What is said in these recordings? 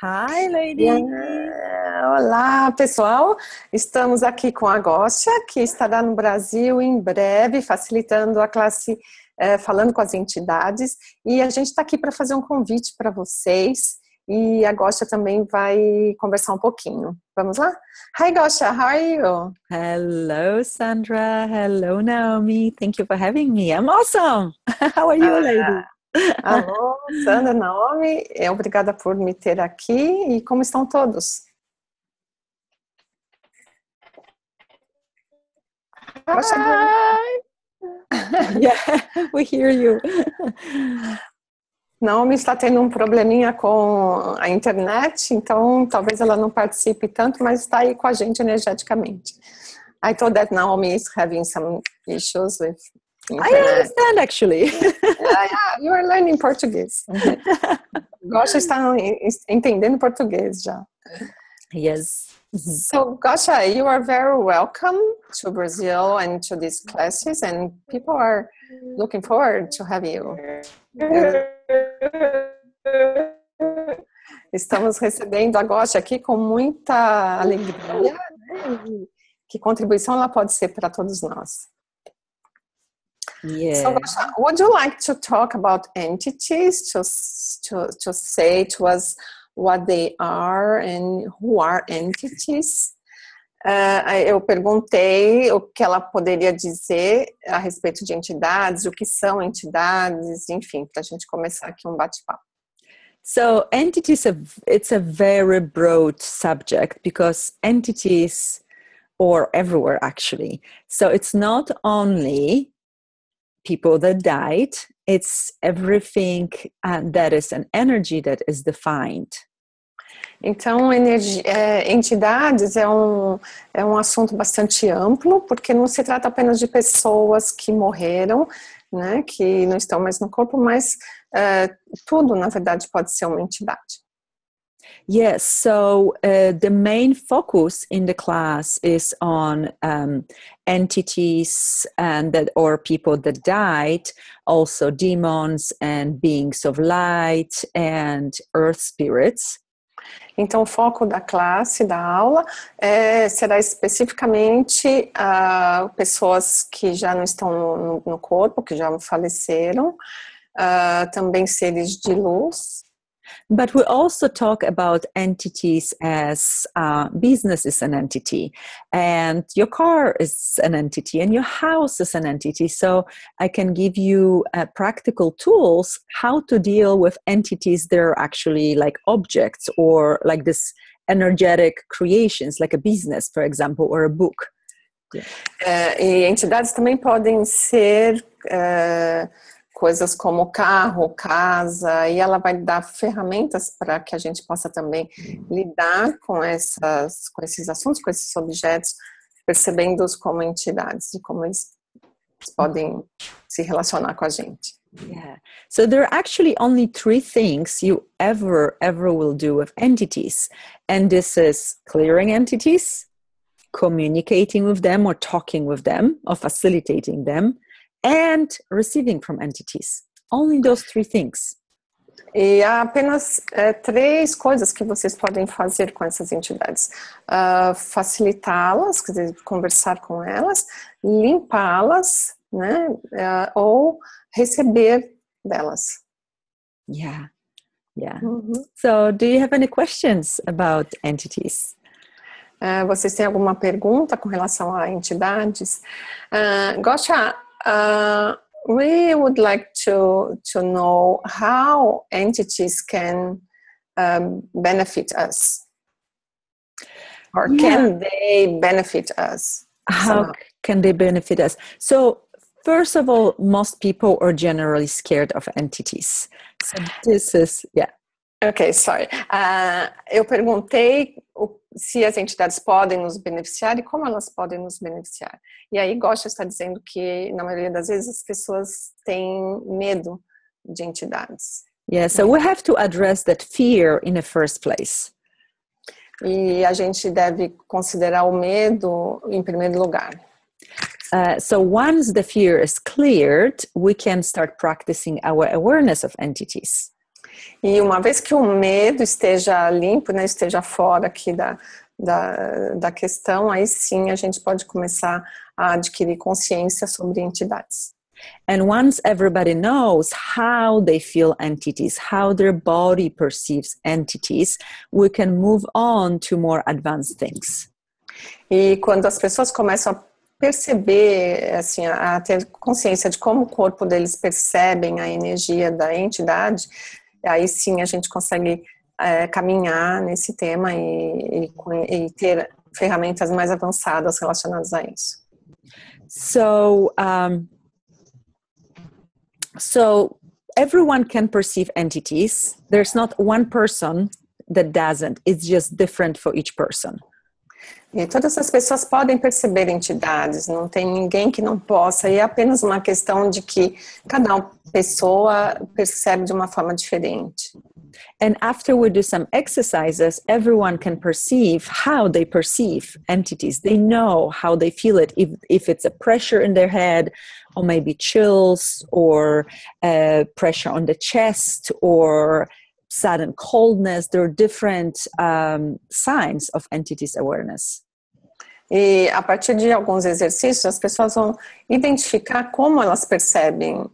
Hi, lady! Olá, pessoal! Estamos aqui com a Gosia, que estará no Brasil em breve, facilitando a classe Falando com as Entidades. E a gente está aqui para fazer um convite para vocês. E a Gosia também vai conversar um pouquinho. Vamos lá? Hi, Gosia, how are you? Hello, Sandra. Hello, Naomi. Thank you for having me. I'm awesome. How are you, lady? Alô, Sandra, Naomi, obrigada por me ter aqui e como estão todos? Hi. Yeah, we hear you. Naomi está tendo um probleminha com a internet, então talvez ela não participe tanto, mas está aí com a gente energeticamente. I thought that Naomi is having some issues with internet. I understand, actually. Yeah, you are learning Português. Gosia está entendendo português já. Yes. So, Gosia, you are very welcome to Brazil and to these classes, and people are looking forward to have you. Estamos recebendo a Gosia aqui com muita alegria, né? E que contribuição ela pode ser para todos nós. Yeah. So, Gosia, would you like to talk about entities, to say to us what they are and who are entities? Eu perguntei o que ela poderia dizer a respeito de entidades, o que são entidades, enfim, para a gente começar aqui um bate-papo. So entities, it's a very broad subject because entities are everywhere actually. So it's not only people that died, it's everything that is an energy that is defined. Então, entidades é um assunto bastante amplo, porque não se trata apenas de pessoas que morreram, né, que não estão mais no corpo, mas tudo, na verdade, pode ser uma entidade. Yes, so the main focus in the class is on entities or people that died, also demons and beings of light and earth spirits. Então, o foco da classe, da aula, será especificamente pessoas que já não estão no corpo, que já faleceram, também seres de luz. But we also talk about entities as business is an entity, and your car is an entity, and your house is an entity. So I can give you practical tools how to deal with entities that are actually like objects or like this energetic creations, like a business, for example, or a book. E entidades também podem ser coisas como carro, casa, e ela vai dar ferramentas para que a gente possa também lidar com esses assuntos, com esses objetos, percebendo-os como entidades e como eles podem se relacionar com a gente. Yeah. So there are actually only 3 things you ever will do with entities. And this is clearing entities, communicating with them or talking with them or facilitating them, and receiving from entities. Only those 3 things. E há apenas 3 coisas que vocês podem fazer com essas entidades. Facilitá-las, quer dizer, conversar com elas, limpá-las, né, ou receber delas. Yeah. So, do you have any questions about entities? Vocês têm alguma pergunta com relação a entidades? Gosia, we would like to know how entities can benefit us, or can they benefit us? How can they benefit us? So, first of all, most people are generally scared of entities. So this is, Ok, sorry. Eu perguntei se as entidades podem nos beneficiar e como elas podem nos beneficiar. E aí Gosia está dizendo que, na maioria das vezes, as pessoas têm medo de entidades. Yeah, so we have to address that fear in the first place. E a gente deve considerar o medo em primeiro lugar. So once the fear is cleared, we can start practicing our awareness of entities. E uma vez que o medo esteja limpo, né, esteja fora aqui da questão, aí sim a gente pode começar a adquirir consciência sobre entidades. And once everybody knows how they feel entities, how their body perceives entities, we can move on to more advanced things. E quando as pessoas começam a perceber, assim, a ter consciência de como o corpo deles percebem a energia da entidade, aí sim a gente consegue caminhar nesse tema e ter ferramentas mais avançadas relacionadas a isso. So everyone can perceive entities. There's not one person that doesn't. It's just different for each person. E todas as pessoas podem perceber entidades, não tem ninguém que não possa, e é apenas uma questão de que cada pessoa percebe de uma forma diferente. And after we do some exercises, everyone can perceive how they perceive entities. They know how they feel it, if it's a pressure in their head, or maybe chills, or pressure on the chest, or sudden coldness. There are different signs of entities awareness. E a partir de alguns exercícios, as pessoas vão identificar como elas percebem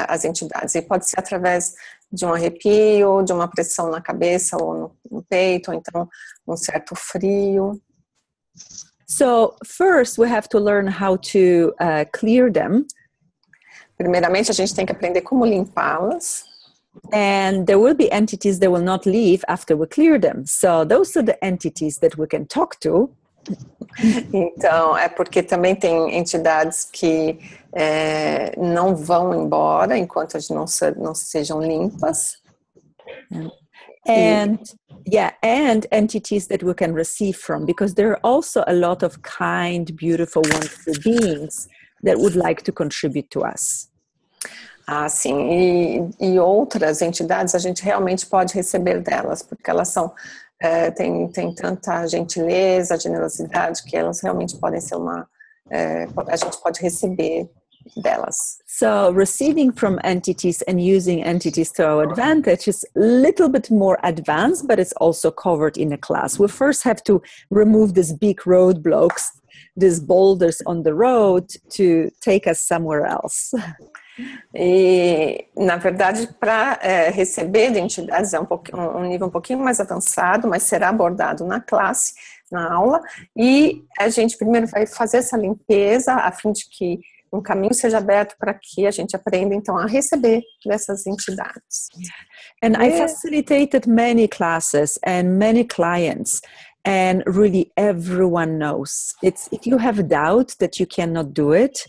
as entidades. E pode ser através de um arrepio, de uma pressão na cabeça ou no peito, ou então um certo frio. So first we have to learn how to clear them. Primeiramente, a gente tem que aprender como limpá-las. And there will be entities that will not leave after we clear them. So those are the entities that we can talk to. Então, é porque também tem entidades que não vão embora enquanto não sejam limpas. And entities that we can receive from, because there are also a lot of kind, beautiful, wonderful beings that would like to contribute to us. Ah, sim. E outras entidades a gente realmente pode receber delas, porque elas são tem tanta gentileza, generosidade, que elas realmente podem ser a gente pode receber delas. So receiving from entities and using entities to our advantage is a little bit more advanced, but it's also covered in a class. We first have to remove these big roadblocks, these boulders on the road to take us somewhere else. E, na verdade, para receber de entidades é um nível um pouquinho mais avançado, mas será abordado na classe, na aula, e a gente primeiro vai fazer essa limpeza a fim de que um caminho seja aberto para que a gente aprenda, então, a receber dessas entidades. And I facilitated many classes and many clients, and really everyone knows. If you have a doubt that you cannot do it,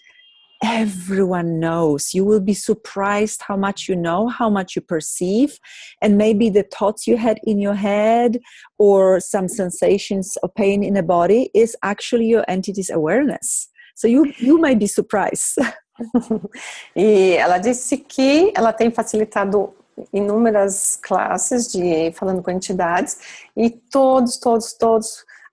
everyone knows. You will be surprised how much you know, how much you perceive, and maybe the thoughts you had in your head or some sensations of pain in the body is actually your entity's awareness. So you might be surprised. E ela disse que ela tem facilitado inúmeras classes falando com entidades, e todos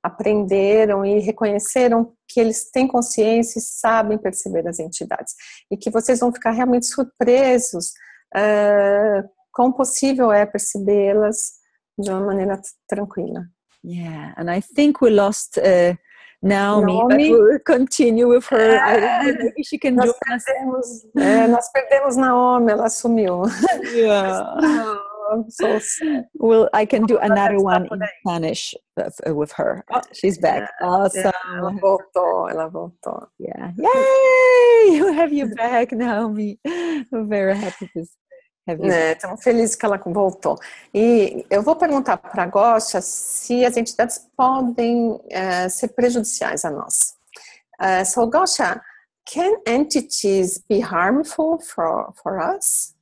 aprenderam e reconheceram que eles têm consciência e sabem perceber as entidades. E que vocês vão ficar realmente surpresos quão possível é percebê-las de uma maneira tranquila. Yeah, and I think we lost Naomi, but we'll continue with her. I don't know, maybe she can join us. Nós perdemos Naomi, ela sumiu. Yeah. So sad. Well, I can do another one in Spanish with her. Oh, she's back. Awesome. Ela voltou. Yeah. Yay! We have you back, Naomi. I'm very happy to have you. Estamos felizes que ela voltou. E eu vou perguntar para a Gosia se as entidades podem ser prejudiciais a nós. So, Gosia, can entities be harmful for us?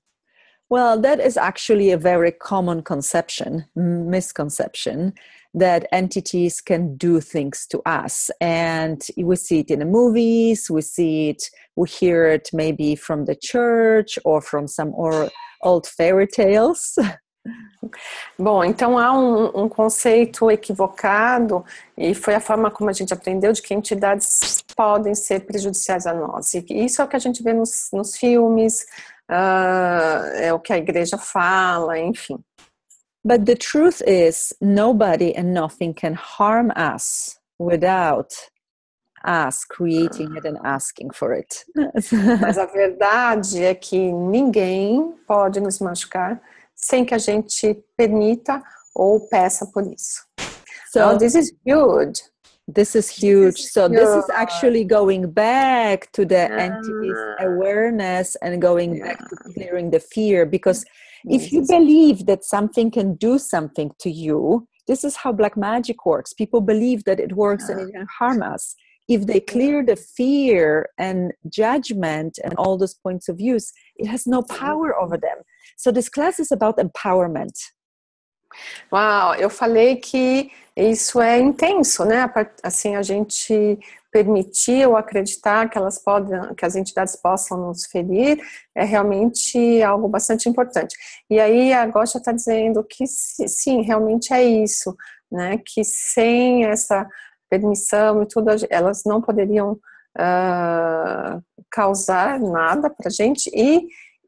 Well, that is actually a very common misconception, that entities can do things to us. And we see it in the movies, we hear it maybe from the church or from some old fairy tales. Bom, então há um conceito equivocado e foi a forma como a gente aprendeu de que entidades podem ser prejudiciais a nós. E isso é o que a gente vê nos filmes, é o que a igreja fala, enfim. But the truth is, nobody and nothing can harm us without us creating it and asking for it. Mas a verdade é que ninguém pode nos machucar sem que a gente permita ou peça por isso. So this is huge. This is huge. So this is actually going back to the entity's awareness and going back to clearing the fear. Because if you believe that something can do something to you, this is how black magic works. People believe that it works and it can harm us. If they clear the fear and judgment and all those points of views, it has no power over them. So this class is about empowerment. Uau, eu falei que isso é intenso, né? Assim, a gente permitir ou acreditar que que as entidades possam nos ferir é realmente algo bastante importante. E aí a Gosia está dizendo que sim, realmente é isso, né? Que sem essa permissão e tudo, elas não poderiam causar nada para a gente, e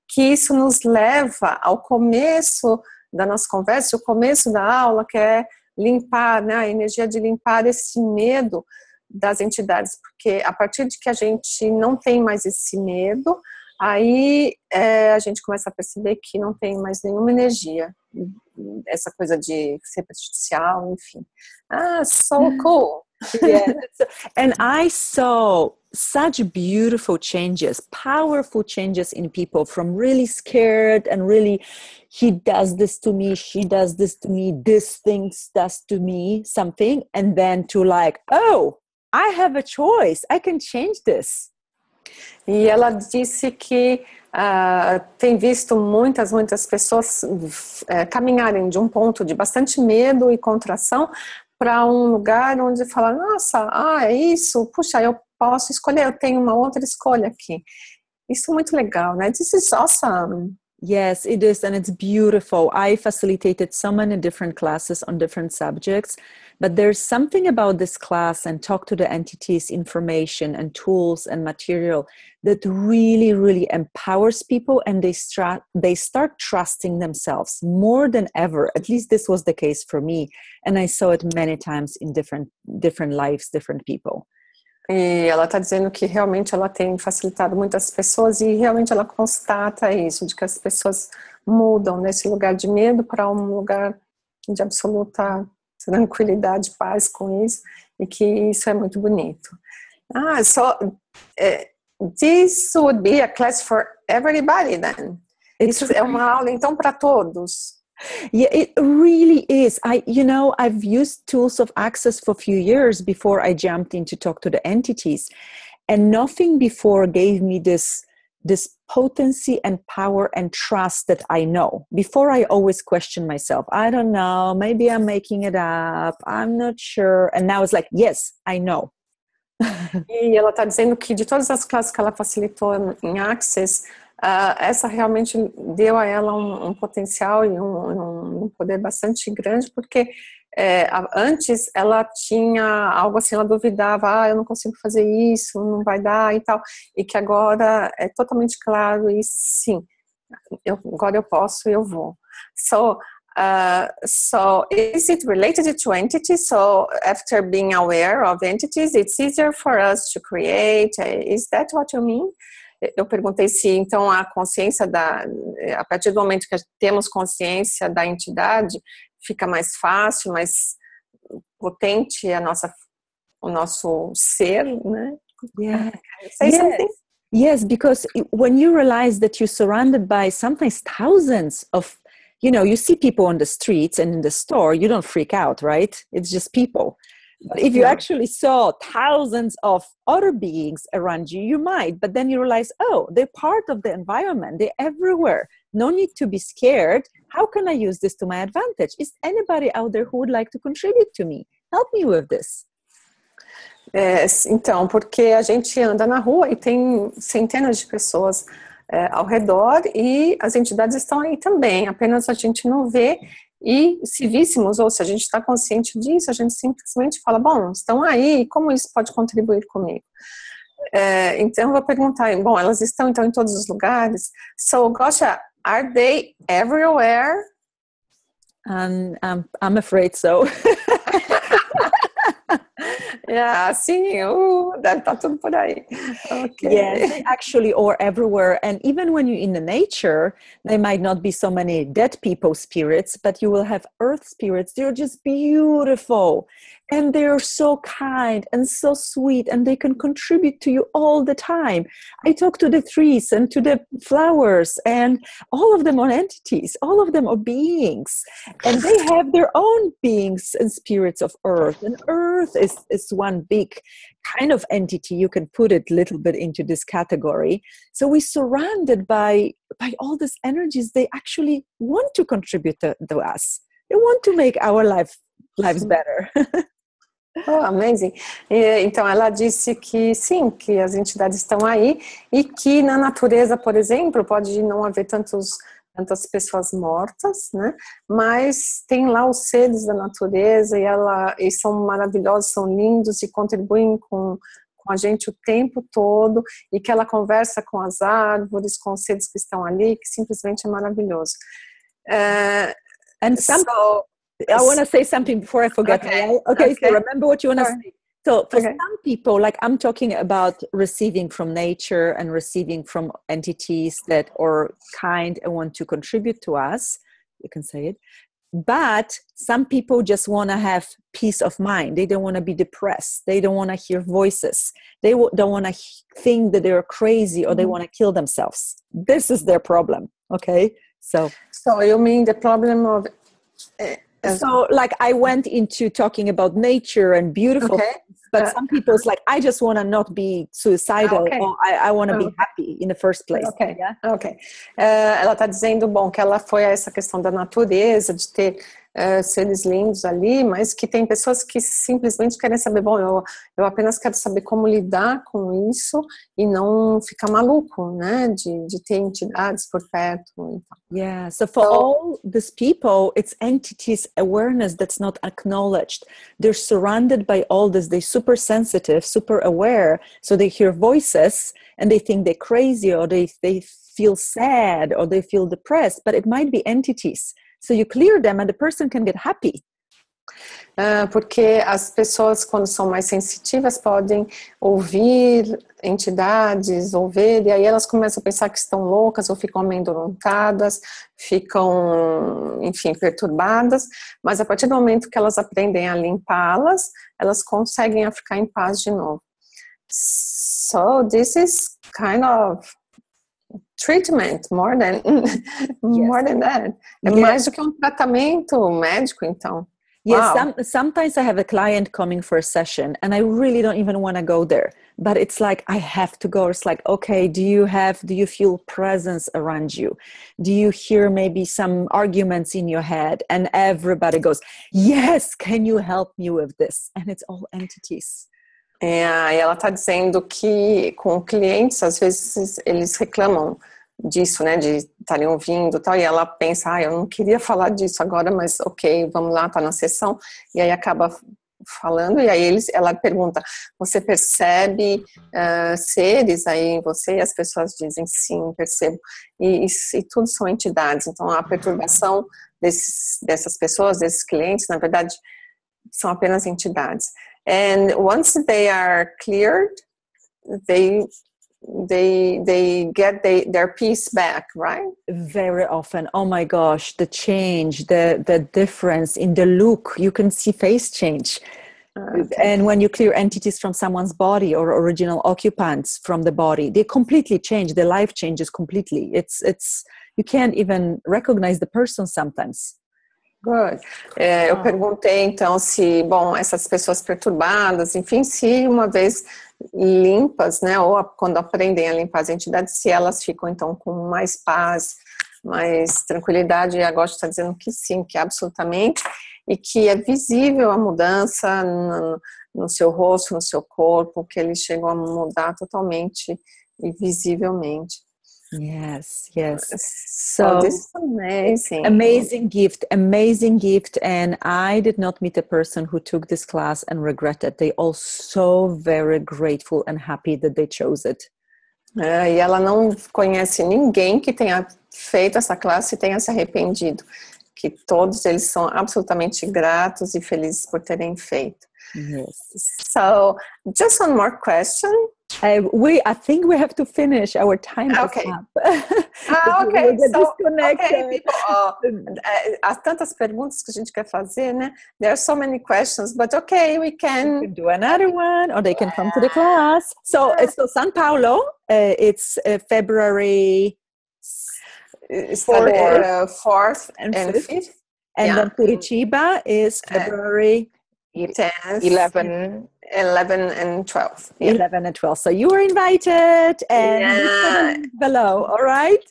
que isso nos leva ao começo da nossa conversa, o começo da aula, que é limpar, né, a energia de limpar esse medo das entidades, porque a partir de que a gente não tem mais esse medo, aí a gente começa a perceber que não tem mais nenhuma energia, essa coisa de ser prejudicial, enfim. So cool! Yeah, and I saw such beautiful changes, powerful changes in people, from really scared and really, he does this to me, she does this to me, this thing does to me something, and then to like, oh, I have a choice, I can change this. E ela disse que tem visto muitas pessoas caminharem de um ponto de bastante medo e contração para um lugar onde fala, nossa, é isso, puxa, eu posso escolher, eu tenho uma outra escolha aqui. Isso é muito legal, né? This is awesome. Yes, it is, and it's beautiful. I facilitated so many different classes on different subjects, but there's something about this class and talk to the entities, information and tools and material that really, really empowers people, and they start trusting themselves more than ever. At least this was the case for me, and I saw it many times in different lives, different people. E ela está dizendo que realmente ela tem facilitado muitas pessoas e realmente ela constata isso, de que as pessoas mudam desse lugar de medo para um lugar de absoluta tranquilidade, paz com isso, e que isso é muito bonito. This would be a class for everybody then. Isso é uma aula então para todos. Yeah, it really is. I've used tools of access for a few years before I jumped in to talk to the entities, and nothing before gave me this potency and power and trust that I know. Before, I always question myself. I don't know, maybe I'm making it up, I'm not sure. And now it's like, yes, I know. E ela está dizendo que de todas as classes que ela facilitou em Access, essa realmente deu a ela um potencial e um poder bastante grande, porque antes ela tinha algo assim, ela duvidava, eu não consigo fazer isso, não vai dar e tal, e que agora é totalmente claro, e sim, agora eu posso e eu vou. So is it related to entities? So after being aware of entities, it's easier for us to create? Is that what you mean? Eu perguntei se, então, a consciência a partir do momento que temos consciência da entidade, fica mais fácil, mais potente o nosso ser, né? Yeah. Yes, because when you realize that you're surrounded by sometimes thousands of, you see people on the streets and in the store, you don't freak out, right? It's just people. But if you actually saw thousands of other beings around you, you might, but then you realize, oh, they're part of the environment. They're everywhere. No need to be scared. How can I use this to my advantage? Is anybody out there who would like to contribute to me? Help me with this. Então, porque a gente anda na rua e tem centenas de pessoas ao redor e as entidades estão aí também, apenas a gente não vê. E se víssemos, ou se a gente está consciente disso, a gente simplesmente fala, bom, estão aí, como isso pode contribuir comigo? Então eu vou perguntar, bom, elas estão então em todos os lugares? So, Gosia, are they everywhere? I'm afraid so. Yeah, sim, deve estar tudo por aí. Okay. Yes, they actually are everywhere. And even when you're in the nature, there might not be so many dead people spirits, but you will have earth spirits. They're just beautiful. And they're so kind and so sweet, and they can contribute to you all the time. I talk to the trees and to the flowers, and all of them are entities. All of them are beings. And they have their own beings and spirits of earth. And earth is one big kind of entity. You can put it a little bit into this category. So we're surrounded by all these energies. They actually want to contribute to us. They want to make our lives better. Oh, amazing. Então ela disse que sim, que as entidades estão aí e que na natureza, por exemplo, pode não haver tantas pessoas mortas, né? Mas tem lá os seres da natureza e são maravilhosos, são lindos e contribuem com a gente o tempo todo, e que ela conversa com as árvores, com os seres que estão ali, que simplesmente é maravilhoso. I want to say something before I forget. Okay. So remember what you want to say. So for some people, like I'm talking about receiving from nature and receiving from entities that are kind and want to contribute to us. You can say it. But some people just want to have peace of mind. They don't want to be depressed. They don't want to hear voices. They don't want to think that they're crazy or they want to kill themselves. This is their problem. Okay. So you mean the problem of... So like I went into talking about nature and beautiful things, but some people it's like, I just want to not be suicidal, or I want to be happy in the first place. Ela está dizendo, bom, que ela foi a essa questão da natureza, de ter seres lindos ali, mas que tem pessoas que simplesmente querem saber, bom, eu apenas quero saber como lidar com isso e não ficar maluco, né, de ter entidades por perto. Então. Yeah, so for all these people, it's entities awareness that's not acknowledged. They're surrounded by all this, they're super sensitive, super aware, so they hear voices and they think they're crazy, or they feel sad, or they feel depressed, but it might be entities. So you clear them and the person can get happy. Porque as pessoas, quando são mais sensitivas, podem ouvir entidades, e aí elas começam a pensar que estão loucas, ou ficam amedrontadas, ficam, enfim, perturbadas, mas a partir do momento que elas aprendem a limpá-las, elas conseguem ficar em paz de novo. So this is kind of treatment, more than that. É mais do que tratamento médico, então. Yes, sometimes I have a client coming for a session and I really don't even want to go there, but it's like I have to go. It's like, okay, do you feel presence around you? Do you hear maybe some arguments in your head? And everybody goes, yes, can you help me with this? And it's all entities. E ela está dizendo que com clientes, às vezes eles reclamam disso, né, de estarem ouvindo e tal, e ela pensa, eu não queria falar disso agora, mas ok, vamos lá, tá na sessão, e aí acaba falando, e aí ela pergunta, você percebe seres aí em você? E as pessoas dizem, sim, percebo, e tudo são entidades, então a perturbação dessas pessoas, desses clientes, na verdade, são apenas entidades. And once they are cleared, they get their peace back, right? Very often. Oh my gosh, the change, the difference in the look, you can see face change. And when you clear entities from someone's body or original occupants from the body, they completely change. Their life changes completely. It's you can't even recognize the person sometimes. Good. Eu perguntei então se, bom, essas pessoas perturbadas, enfim, se uma vez limpas, né, ou quando aprendem a limpar as entidades, se elas ficam então com mais paz, mais tranquilidade, e a Gosia está dizendo que sim, que absolutamente, e que é visível a mudança no seu rosto, no seu corpo, que eles chegam a mudar totalmente e visivelmente. Yes, yes. So So this is amazing. amazing gift. And I did not meet a person who took this class and regretted. They all so very grateful and happy that they chose it. E ela não conhece ninguém que tenha feito essa classe e tenha se arrependido. Que todos eles são absolutamente gratos e felizes por terem feito. Yes. So, just one more question. I think we have to finish. Our time is up. Okay. We'll get So, disconnected. okay, people, há tantas perguntas que a gente quer fazer, né? There are so many questions, but okay, we can do another one, or they can come to the class. So, São Paulo, it's February 4th and 5th. And then Curitiba is February 10th, 11 and 12. 11 and 12. So you are invited, and below, all right?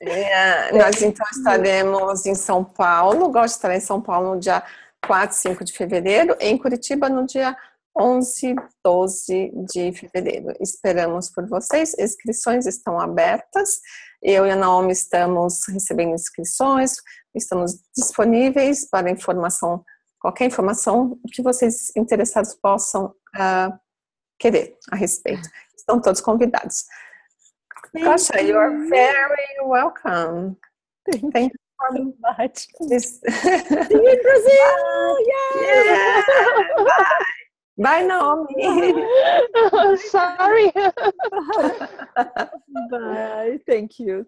Nós então estaremos em São Paulo. Gosto de estar em São Paulo no dia 4 e 5 de fevereiro, em Curitiba no dia 11 e 12 de fevereiro. Esperamos por vocês. Inscrições estão abertas. Eu e a Naomi estamos recebendo inscrições. Estamos disponíveis para informação, qualquer informação que vocês interessados possam querer a respeito. Estão todos convidados. Gosia, you are very welcome. Thank you so much. See you in Brazil. Yeah. Bye. Bye, Naomi. Sorry. Bye. Thank you.